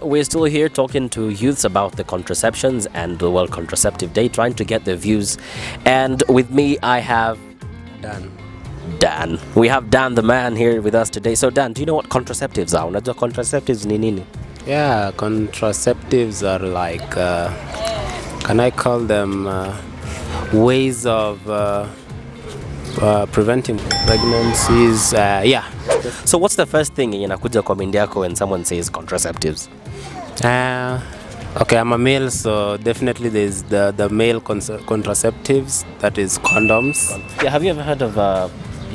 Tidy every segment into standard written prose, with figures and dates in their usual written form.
we're still here talking to youths about the contraceptions and the World Contraceptive Day, trying to get their views. And with me, I have Dan. We have Dan the man here with us today. So Dan, do you know what contraceptives are? Unajua contraceptives ni nini? Yeah, contraceptives are like, can I call them ways of preventing pregnancies? Yeah. So what's the first thing inakuja kwa mind yako when someone says contraceptives? Okay, I'm a male, so definitely there's the male contraceptives, that is condoms. Yeah, have you ever heard of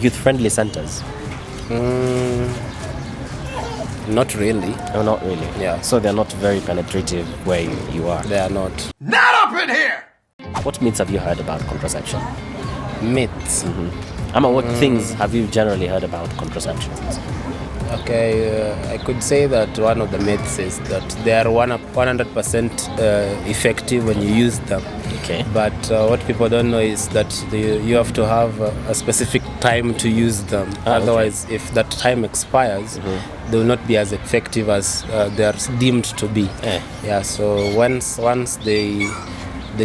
youth-friendly centers? Not really. No, not really. Yeah. So they're not very penetrative where you are. They are not. Not up in here! What myths have you heard about contraception? Myths. What things have you generally heard about contraception? Okay, I could say that one of the myths is that they are 100% effective when you use them. Okay. But what people don't know is that you have to have a specific time to use them. Otherwise, okay. If that time expires, they will not be as effective as they are deemed to be. Yeah. So once the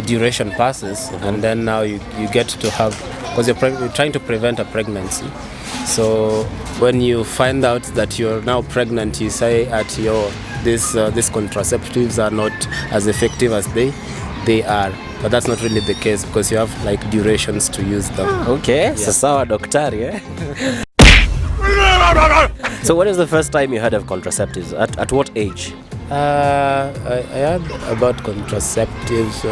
duration passes, and then now you get to have, because you're trying to prevent a pregnancy. So when you find out that you're now pregnant, you say these contraceptives are not as effective as they are. But that's not really the case, because you have like durations to use them. Okay, yeah. So sawa daktari, eh? So when is the first time you heard of contraceptives? At what age? I heard about contraceptives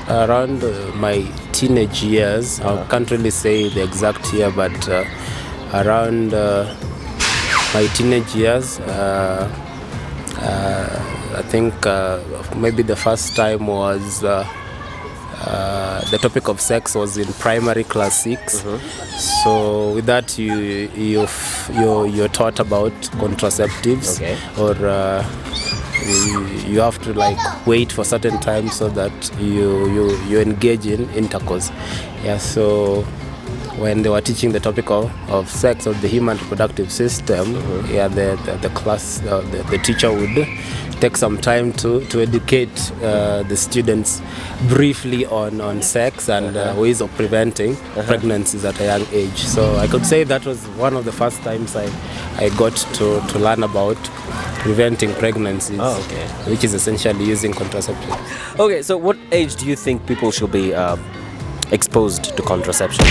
around my teenage years. I can't really say the exact year, but around my teenage years, I think maybe the first time was the topic of sex was in primary class 6. So with that you're taught about contraceptives. Okay. Or you have to like wait for certain time so that you engage in intercourse. Yeah. So when they were teaching the topic of sex or the human reproductive system, yeah, the class, the teacher would take some time to educate the students briefly on sex and ways of preventing pregnancies at a young age. So I could say that was one of the first times I got to learn about preventing pregnancies, which is essentially using contraceptives. Okay, so what age do you think people should be exposed to contraception?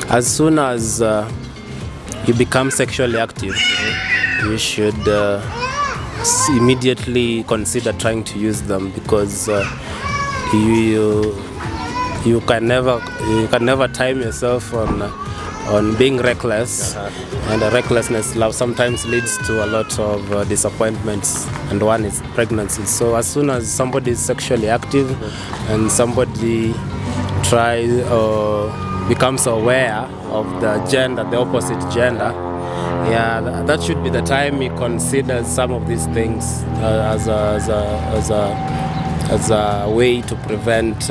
As soon as you become sexually active, you should immediately consider trying to use them, because you can never time yourself on being reckless, and recklessness sometimes leads to a lot of disappointments, and one is pregnancy. So as soon as somebody is sexually active and somebody tries or becomes aware of the opposite gender, yeah, that should be the time he considers some of these things as a way to prevent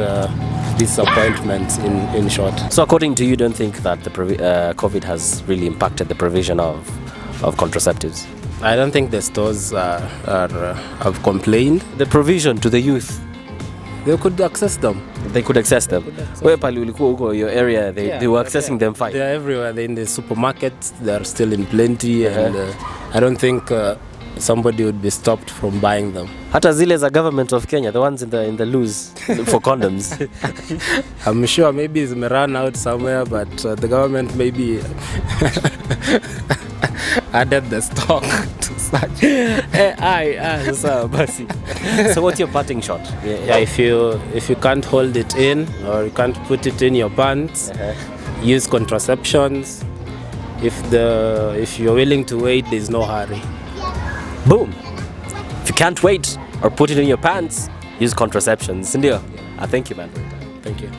disappointments, in short. So according to you, don't think that the COVID has really impacted the provision of contraceptives? I don't think the stores have complained. The provision to the youth? They could access them. They could access them. Where pali ulikuwa huko your area, they were accessing them fine. They're everywhere. They're in the supermarkets. They're still in plenty, and I don't think somebody would be stopped from buying them. Hata zile za government of Kenya, the ones in the loose for condoms. I'm sure maybe it's run out somewhere, but the government maybe added the stock to such. So what's your parting shot? Yeah, if you can't hold it in, or you can't put it in your pants, use contraceptions. If you're willing to wait, there's no hurry. Boom. If you can't wait or put it in your pants, use contraceptions. Sindio? Thank you, man. Thank you.